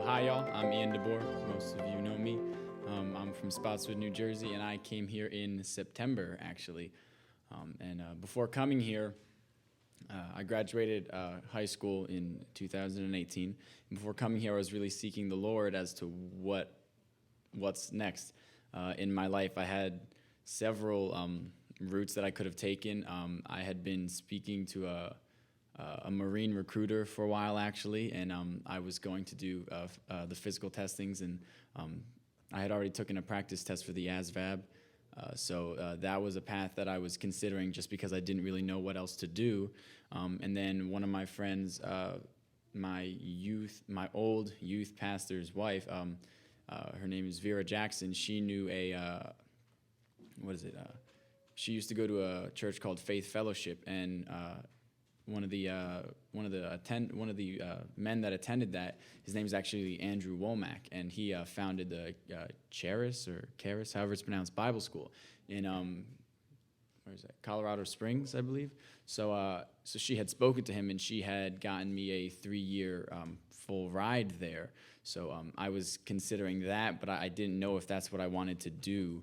Hi, y'all. I'm DeBoer. Most of you know me. I'm from Spotswood, New Jersey, and I came here in September, actually. Before coming here, I graduated high school in 2018. And before coming here, I was really seeking the Lord as to what's next in my life. I had several routes that I could have taken. I had been speaking to a Marine recruiter for a while, actually, and I was going to do the physical testings, and I had already taken a practice test for the ASVAB, so that was a path that I was considering just because I didn't really know what else to do. And then one of my friends, my old youth pastor's wife, her name is Vera Jackson. She knew she used to go to a church called Faith Fellowship, and one of the men that attended that, his name is actually Andrew Womack, and he founded the Charis, however it's pronounced, Bible School in where is that? Colorado Springs, I believe. So she had spoken to him, and she had gotten me a 3-year full ride there. So I was considering that, but I didn't know if that's what I wanted to do.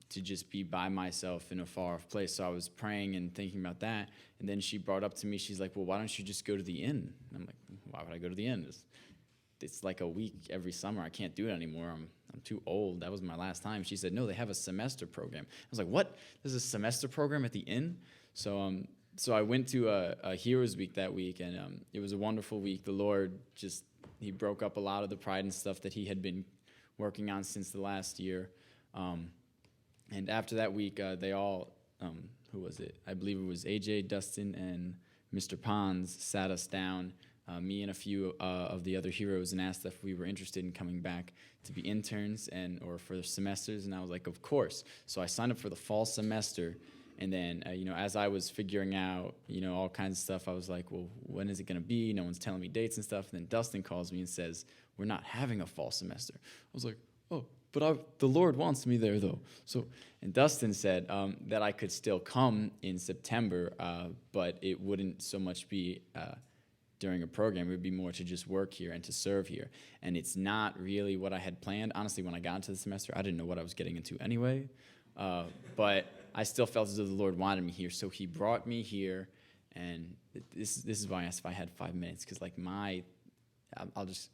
To just be by myself in a far-off place. So I was praying and thinking about that, and then she brought up to me, she's like, well, why don't you just go to the inn? And I'm like, why would I go to the inn? It's like a week every summer. I can't do it anymore. I'm too old. That was my last time. She said, no, they have a semester program. I was like, what? There's a semester program at the inn? So I went to a Heroes Week that week, and it was a wonderful week. The Lord he broke up a lot of the pride and stuff that he had been working on since the last year. And after that week, they all, who was it? I believe it was AJ, Dustin, and Mr. Pons sat us down, me and a few of the other heroes, and asked if we were interested in coming back to be interns or for semesters. And I was like, of course. So I signed up for the fall semester. And then, as I was figuring out, all kinds of stuff, I was like, well, when is it going to be? No one's telling me dates and stuff. And then Dustin calls me and says, we're not having a fall semester. I was like, oh. But the Lord wants me there, though. And Dustin said that I could still come in September, but it wouldn't so much be during a program. It would be more to just work here and to serve here. And it's not really what I had planned. Honestly, when I got into the semester, I didn't know what I was getting into anyway. But I still felt as though the Lord wanted me here. So he brought me here. And this is why I asked if I had 5 minutes, because I'll just...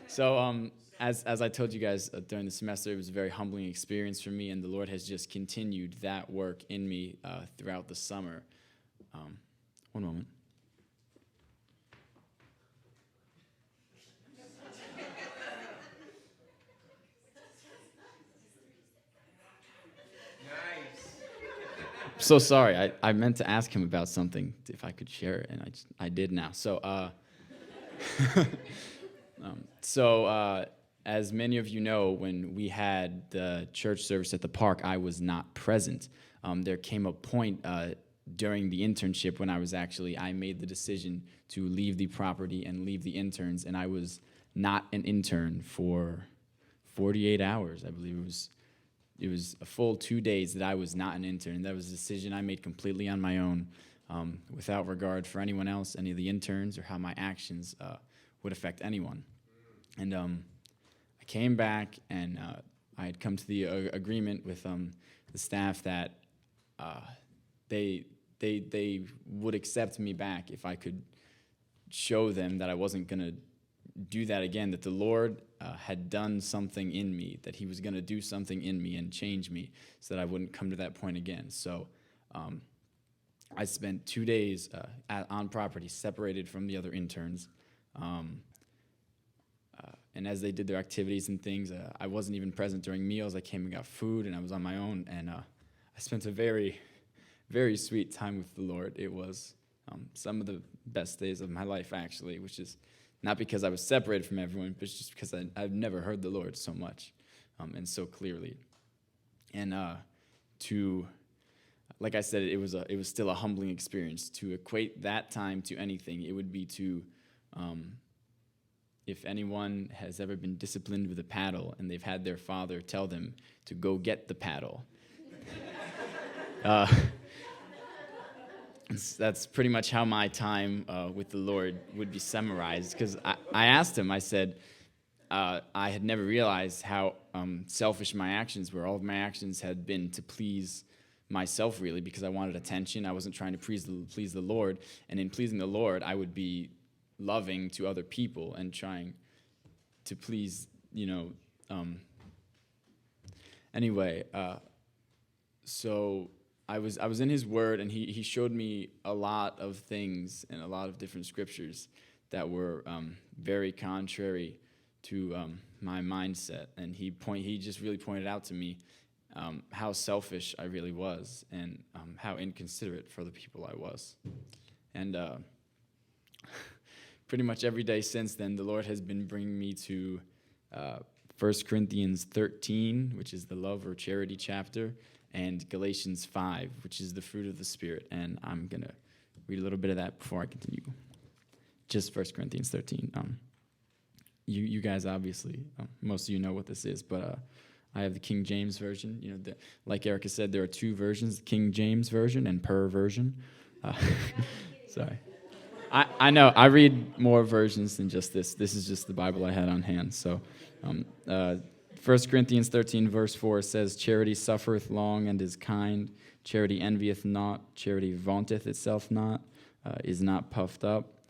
So as I told you guys during the semester, it was a very humbling experience for me, and the Lord has just continued that work in me throughout the summer. One moment. Nice. So sorry, I meant to ask him about something, if I could share it, and I did now. So as many of you know, when we had the church service at the park, I was not present. There came a point during the internship when I made the decision to leave the property and leave the interns, and I was not an intern for 48 hours. I believe it was a full 2 days that I was not an intern. That was a decision I made completely on my own, without regard for anyone else, any of the interns, or how my actions would affect anyone. And I came back, and I had come to the agreement with the staff that they would accept me back if I could show them that I wasn't going to do that again, that the Lord had done something in me, that he was going to do something in me and change me so that I wouldn't come to that point again. So I spent 2 days on property, separated from the other interns. And as they did their activities and things, I wasn't even present during meals. I came and got food, and I was on my own. And I spent a very, very sweet time with the Lord. It was some of the best days of my life, actually, which is not because I was separated from everyone, but just because I've never heard the Lord so much and so clearly. And like I said, it was still a humbling experience. To equate that time to anything, it would be to... if anyone has ever been disciplined with a paddle and they've had their father tell them to go get the paddle, that's pretty much how my time with the Lord would be summarized. Because I asked him, I said, I had never realized how selfish my actions were. All of my actions had been to please myself, really, because I wanted attention. I wasn't trying to please the Lord. And in pleasing the Lord, I would be loving to other people and trying to please, anyway, so I was in his word, and he showed me a lot of things and a lot of different scriptures that were very contrary to my mindset, and he just really pointed out to me how selfish I really was, and how inconsiderate for the people I was. And pretty much every day since then, the Lord has been bringing me to 1 Corinthians 13, which is the love or charity chapter, and Galatians 5, which is the fruit of the Spirit. And I'm going to read a little bit of that before I continue. Just 1 Corinthians 13. You guys obviously, most of you know what this is, but I have the King James Version. Like Erica said, there are two versions, the King James Version and Per Version. Sorry. I know, I read more versions than just this. This is just the Bible I had on hand. So 1 Corinthians 13, verse 4 says, "Charity suffereth long and is kind. Charity envieth not. Charity vaunteth itself not, is not puffed up,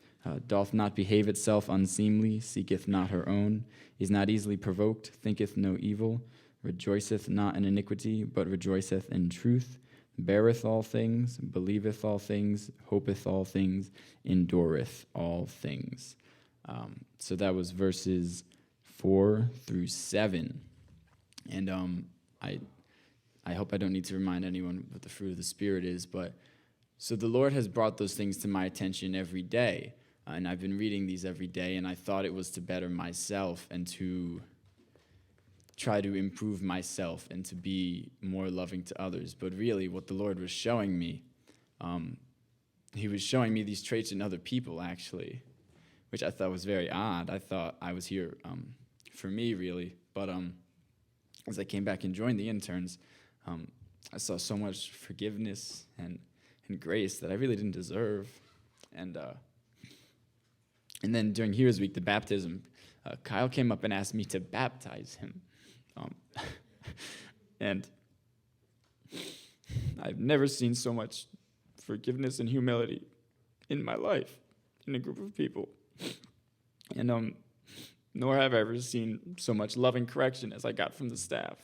doth not behave itself unseemly, seeketh not her own, is not easily provoked, thinketh no evil, rejoiceth not in iniquity, but rejoiceth in truth, beareth all things, believeth all things, hopeth all things, endureth all things." So that was verses 4 through 7. And I hope I don't need to remind anyone what the fruit of the Spirit is, but so the Lord has brought those things to my attention every day. And I've been reading these every day, and I thought it was to better myself and to try to improve myself and to be more loving to others. But really, what the Lord was showing me, he was showing me these traits in other people, actually, which I thought was very odd. I thought I was here for me, really. But as I came back and joined the interns, I saw so much forgiveness and grace that I really didn't deserve. And then during Heroes Week, the baptism, Kyle came up and asked me to baptize him. And I've never seen so much forgiveness and humility in my life, in a group of people. And nor have I ever seen so much loving correction as I got from the staff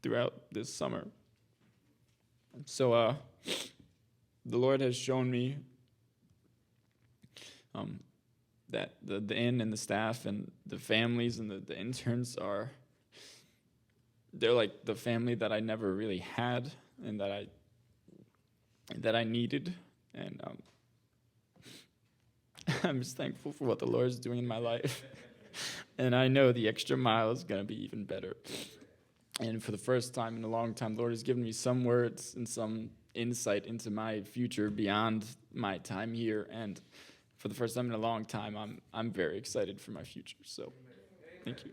throughout this summer. So the Lord has shown me that the inn and the staff and the families and the interns they're like the family that I never really had and that I needed. And I'm just thankful for what the Lord is doing in my life. And I know the extra mile is going to be even better. And for the first time in a long time, the Lord has given me some words and some insight into my future beyond my time here. And for the first time in a long time, I'm very excited for my future. So, thank you.